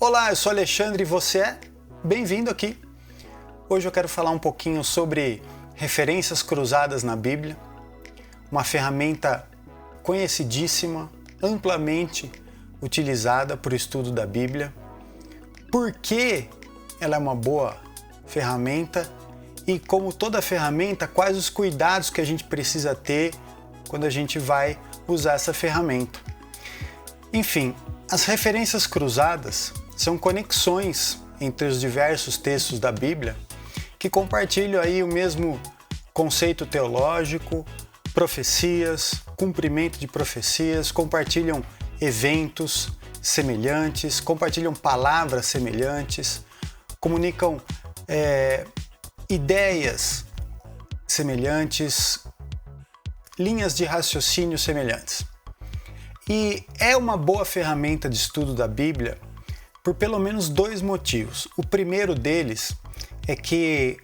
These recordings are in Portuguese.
Olá, eu sou Alexandre e você é bem-vindo aqui. Hoje eu quero falar um pouquinho sobre referências cruzadas na Bíblia, uma ferramenta conhecidíssima, amplamente utilizada para o estudo da Bíblia. Por que ela é uma boa ferramenta e, como toda ferramenta, quais os cuidados que a gente precisa ter quando a gente vai usar essa ferramenta. Enfim, as referências cruzadas são conexões entre os diversos textos da Bíblia que compartilham aí o mesmo conceito teológico, profecias, cumprimento de profecias, compartilham eventos semelhantes, compartilham palavras semelhantes, comunicam ideias semelhantes, linhas de raciocínio semelhantes. E é uma boa ferramenta de estudo da Bíblia por pelo menos dois motivos. O primeiro deles é que,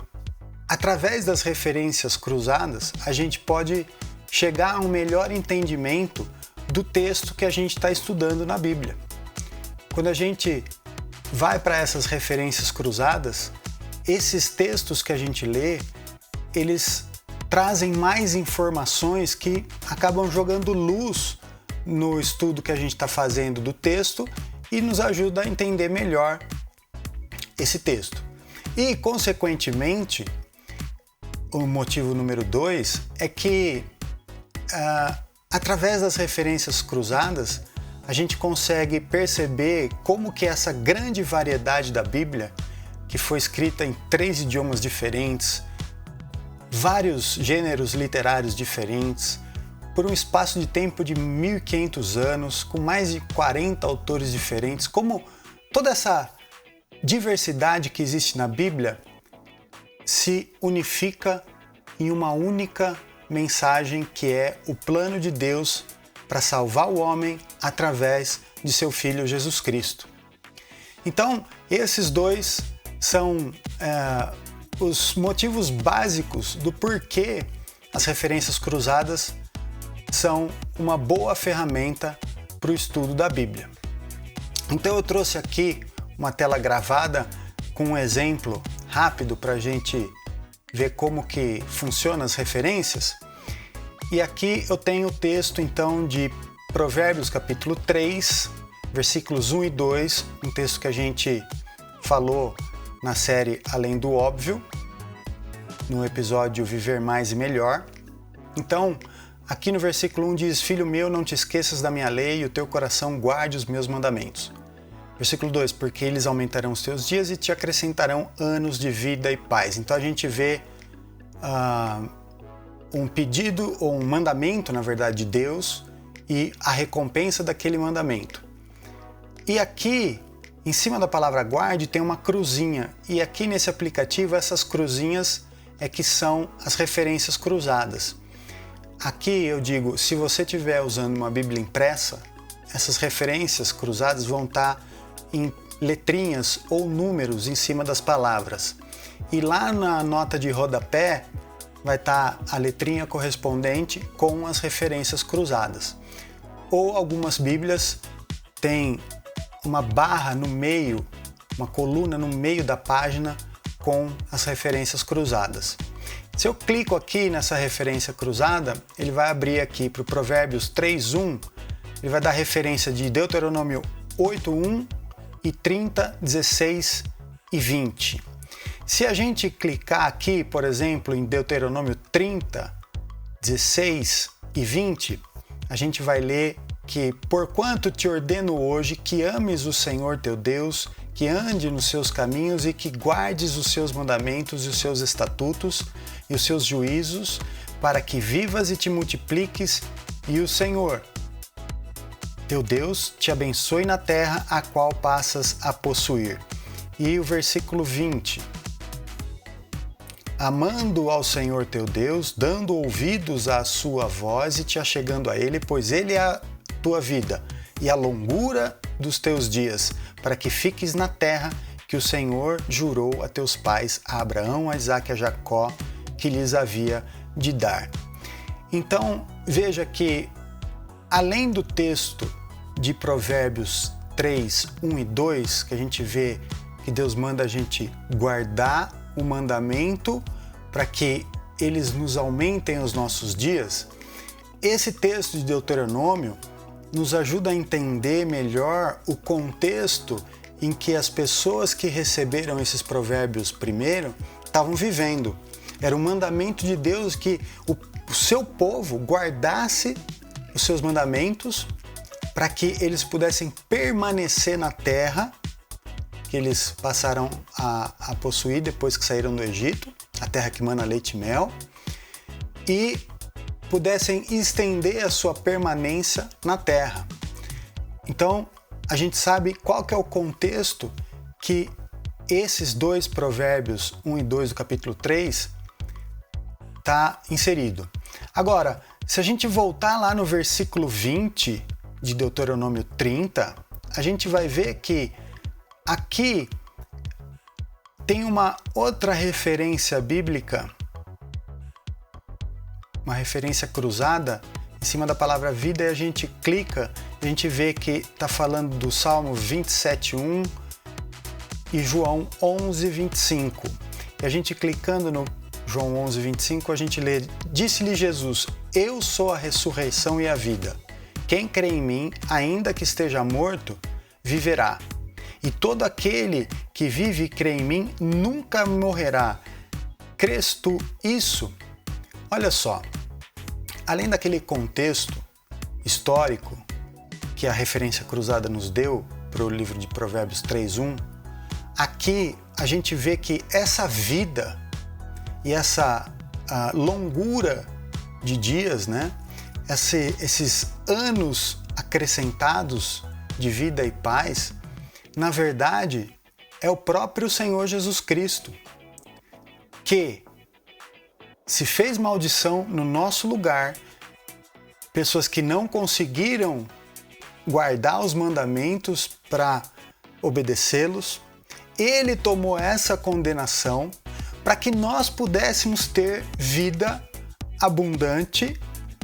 através das referências cruzadas, a gente pode chegar a um melhor entendimento do texto que a gente está estudando na Bíblia. Quando a gente vai para essas referências cruzadas, esses textos que a gente lê, eles trazem mais informações que acabam jogando luz no estudo que a gente está fazendo do texto e nos ajuda a entender melhor esse texto. E, consequentemente, o motivo número 2 é que, através das referências cruzadas, a gente consegue perceber como que essa grande variedade da Bíblia, que foi escrita em 3 idiomas diferentes, vários gêneros literários diferentes, por um espaço de tempo de 1500 anos, com mais de 40 autores diferentes, como toda essa diversidade que existe na Bíblia se unifica em uma única mensagem, que é o plano de Deus para salvar o homem através de seu Filho Jesus Cristo. Então, esses dois são os motivos básicos do porquê as referências cruzadas são uma boa ferramenta para o estudo da Bíblia. Então eu trouxe aqui uma tela gravada com um exemplo rápido para a gente ver como que funcionam as referências. E aqui eu tenho o texto então de Provérbios capítulo 3, versículos 1 e 2, um texto que a gente falou na série Além do Óbvio, no episódio Viver Mais e Melhor. Então, aqui no versículo 1 diz: Filho meu, não te esqueças da minha lei e o teu coração guarde os meus mandamentos. Versículo 2, porque eles aumentarão os teus dias e te acrescentarão anos de vida e paz. Então a gente vê um pedido ou um mandamento, na verdade, de Deus e a recompensa daquele mandamento. E aqui, em cima da palavra guarde, tem uma cruzinha. E aqui nesse aplicativo, essas cruzinhas é que são as referências cruzadas. Aqui eu digo, se você estiver usando uma Bíblia impressa, essas referências cruzadas vão estar em letrinhas ou números em cima das palavras. E lá na nota de rodapé vai estar a letrinha correspondente com as referências cruzadas. Ou algumas Bíblias têm uma barra no meio, uma coluna no meio da página com as referências cruzadas. Se eu clico aqui nessa referência cruzada, ele vai abrir aqui para o Provérbios 3:1, ele vai dar referência de Deuteronômio 8:1 e 30, 16 e 20. Se a gente clicar aqui, por exemplo, em Deuteronômio 30, 16 e 20, a gente vai ler que: porquanto te ordeno hoje que ames o Senhor teu Deus, que ande nos seus caminhos e que guardes os seus mandamentos e os seus estatutos e os seus juízos, para que vivas e te multipliques, e o Senhor teu Deus te abençoe na terra a qual passas a possuir. E o versículo 20: amando ao Senhor teu Deus, dando ouvidos à sua voz e te achegando a Ele, pois Ele é a tua vida e a longura dos teus dias, para que fiques na terra que o Senhor jurou a teus pais, a Abraão, a Isaque e a Jacó, que lhes havia de dar. Então, veja que, além do texto de Provérbios 3, 1 e 2, que a gente vê que Deus manda a gente guardar o mandamento para que eles nos aumentem os nossos dias, esse texto de Deuteronômio nos ajuda a entender melhor o contexto em que as pessoas que receberam esses provérbios primeiro estavam vivendo. Era um mandamento de Deus que o seu povo guardasse os seus mandamentos para que eles pudessem permanecer na terra que eles passaram a possuir depois que saíram do Egito, a terra que mana leite e mel, e pudessem estender a sua permanência na terra. Então, a gente sabe qual que é o contexto que esses dois provérbios, 1 e 2 do capítulo 3, está inserido. Agora, se a gente voltar lá no versículo 20 de Deuteronômio 30, a gente vai ver que aqui tem uma outra referência bíblica, uma referência cruzada em cima da palavra vida, e a gente clica, a gente vê que está falando do Salmo 27:1 e João 11:25. E a gente clicando no João 11:25, a gente lê: Disse-lhe Jesus, eu sou a ressurreição e a vida. Quem crê em mim, ainda que esteja morto, viverá. E todo aquele que vive e crê em mim nunca morrerá. Crês tu isso? Olha só, além daquele contexto histórico que a referência cruzada nos deu para o livro de Provérbios 3:1, aqui a gente vê que essa vida e essa longura de dias, né? Esses anos acrescentados de vida e paz, na verdade, é o próprio Senhor Jesus Cristo, que se fez maldição no nosso lugar, pessoas que não conseguiram guardar os mandamentos para obedecê-los, ele tomou essa condenação para que nós pudéssemos ter vida abundante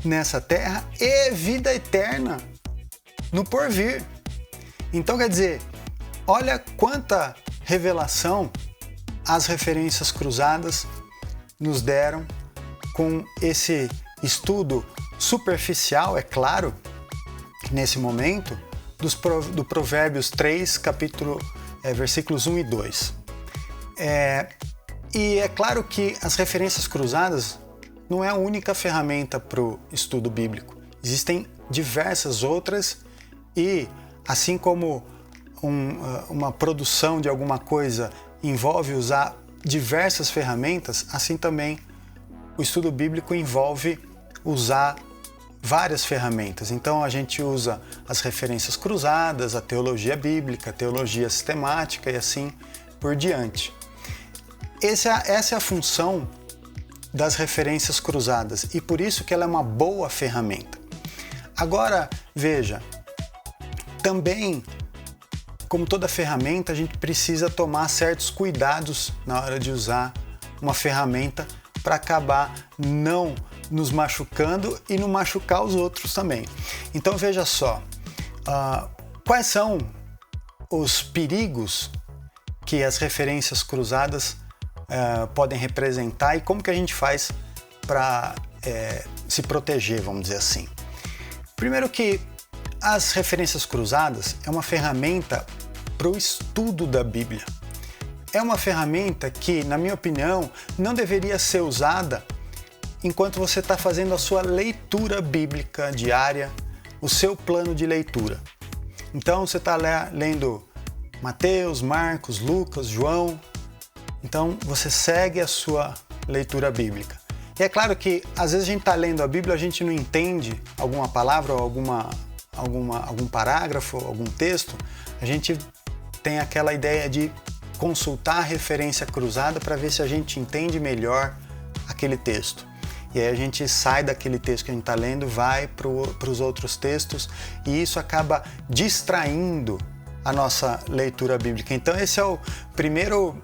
nessa terra e vida eterna no porvir. Então, quer dizer, olha quanta revelação as referências cruzadas nos deram com esse estudo superficial, é claro, nesse momento, do Provérbios 3, versículos 1 e 2. E é claro que as referências cruzadas não é a única ferramenta para o estudo bíblico. Existem diversas outras e, assim como uma produção de alguma coisa envolve usar diversas ferramentas, assim também o estudo bíblico envolve usar várias ferramentas. Então a gente usa as referências cruzadas, a teologia bíblica, a teologia sistemática e assim por diante. Essa é a função das referências cruzadas e por isso que ela é uma boa ferramenta. Agora, veja, também, como toda ferramenta, a gente precisa tomar certos cuidados na hora de usar uma ferramenta para acabar não nos machucando e não machucar os outros também. Então veja só, quais são os perigos que as referências cruzadas podem representar e como que a gente faz para se proteger, vamos dizer assim. Primeiro que as referências cruzadas é uma ferramenta para o estudo da Bíblia. É uma ferramenta que, na minha opinião, não deveria ser usada enquanto você está fazendo a sua leitura bíblica diária, o seu plano de leitura. Então você está lendo Mateus, Marcos, Lucas, João. Então você segue a sua leitura bíblica. E é claro que às vezes a gente está lendo a Bíblia, a gente não entende alguma palavra ou algum parágrafo, algum texto, a gente tem aquela ideia de consultar a referência cruzada para ver se a gente entende melhor aquele texto. E aí a gente sai daquele texto que a gente está lendo, vai para os outros textos e isso acaba distraindo a nossa leitura bíblica. Então esse é o primeiro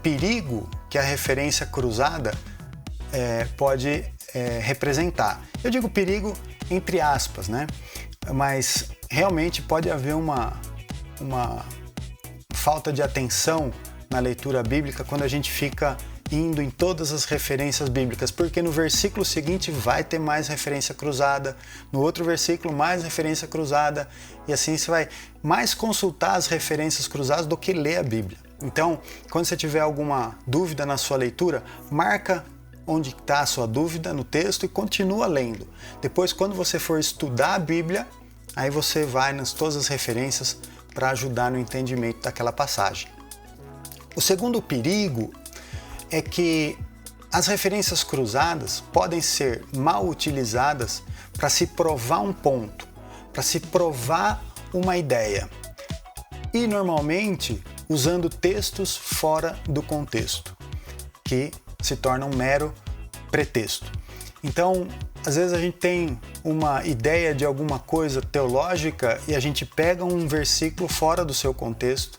perigo que a referência cruzada pode representar. Eu digo perigo entre aspas, né? Mas realmente pode haver uma uma falta de atenção na leitura bíblica quando a gente fica indo em todas as referências bíblicas, porque no versículo seguinte vai ter mais referência cruzada, no outro versículo mais referência cruzada, e assim você vai mais consultar as referências cruzadas do que ler a Bíblia. Então, quando você tiver alguma dúvida na sua leitura, marca onde está a sua dúvida no texto e continua lendo. Depois, quando você for estudar a Bíblia, aí você vai nas todas as referências para ajudar no entendimento daquela passagem. O segundo perigo é que as referências cruzadas podem ser mal utilizadas para se provar um ponto, para se provar uma ideia. E normalmente usando textos fora do contexto, que se torna um mero pretexto. Então, às vezes a gente tem uma ideia de alguma coisa teológica e a gente pega um versículo fora do seu contexto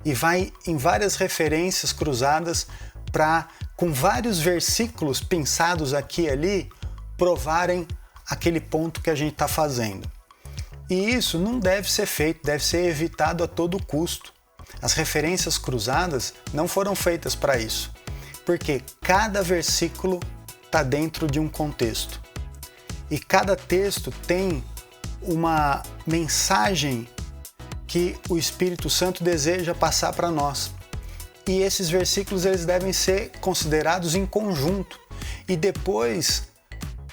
e vai em várias referências cruzadas para, com vários versículos pensados aqui e ali, provarem aquele ponto que a gente está fazendo. E isso não deve ser feito, deve ser evitado a todo custo. As referências cruzadas não foram feitas para isso, porque cada versículo está dentro de um contexto. E cada texto tem uma mensagem que o Espírito Santo deseja passar para nós. E esses versículos eles devem ser considerados em conjunto. E depois,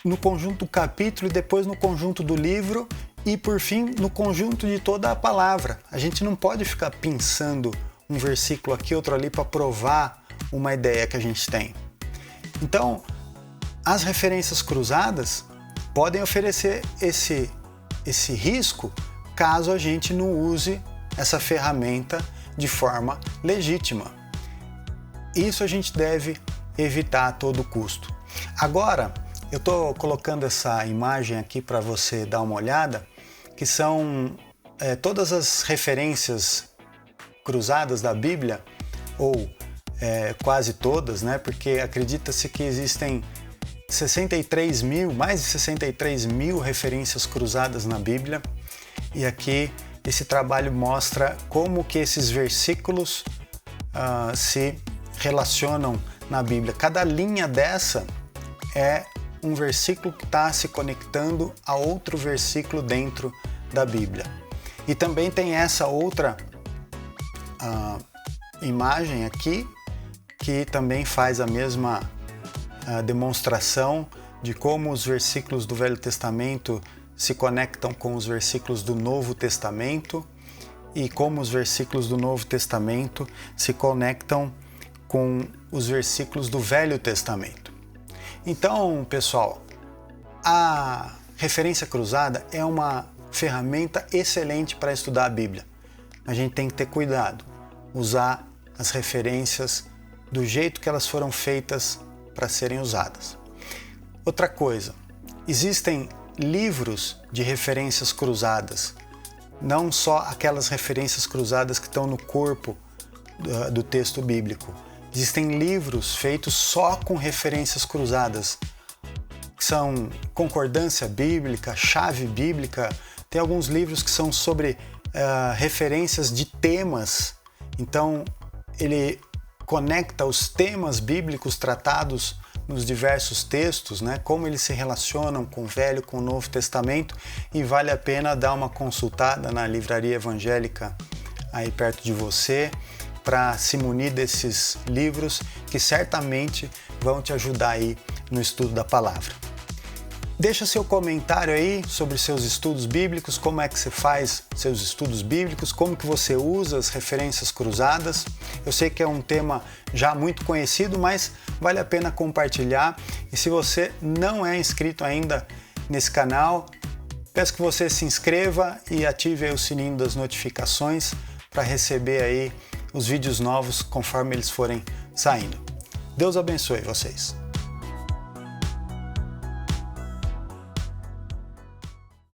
no conjunto do capítulo, e depois no conjunto do livro, e por fim, no conjunto de toda a palavra. A gente não pode ficar pensando um versículo aqui, outro ali, para provar uma ideia que a gente tem. Então, as referências cruzadas podem oferecer esse risco caso a gente não use essa ferramenta de forma legítima. Isso a gente deve evitar a todo custo. Agora, eu estou colocando essa imagem aqui para você dar uma olhada, que são todas as referências cruzadas da Bíblia, ou quase todas, né? Porque acredita-se que existem mais de 63 mil referências cruzadas na Bíblia, e aqui esse trabalho mostra como que esses versículos se relacionam na Bíblia. Cada linha dessa é um versículo que está se conectando a outro versículo dentro da Bíblia. E também tem essa outra imagem aqui, que também faz a mesma demonstração de como os versículos do Velho Testamento se conectam com os versículos do Novo Testamento e como os versículos do Novo Testamento se conectam com os versículos do Velho Testamento. Então, pessoal, a referência cruzada é uma ferramenta excelente para estudar a Bíblia. A gente tem que ter cuidado, usar as referências do jeito que elas foram feitas para serem usadas. Outra coisa, existem livros de referências cruzadas, não só aquelas referências cruzadas que estão no corpo do texto bíblico. Existem livros feitos só com referências cruzadas, que são concordância bíblica, chave bíblica. Tem alguns livros que são sobre referências de temas. Então, ele conecta os temas bíblicos tratados nos diversos textos, né? Como eles se relacionam com o Velho, com o Novo Testamento, e vale a pena dar uma consultada na livraria evangélica aí perto de você, para se munir desses livros que certamente vão te ajudar aí no estudo da palavra. Deixa seu comentário aí sobre seus estudos bíblicos, como é que você faz seus estudos bíblicos, como que você usa as referências cruzadas. Eu sei que é um tema já muito conhecido, mas vale a pena compartilhar. E se você não é inscrito ainda nesse canal, peço que você se inscreva e ative aí o sininho das notificações para receber aí os vídeos novos conforme eles forem saindo. Deus abençoe vocês.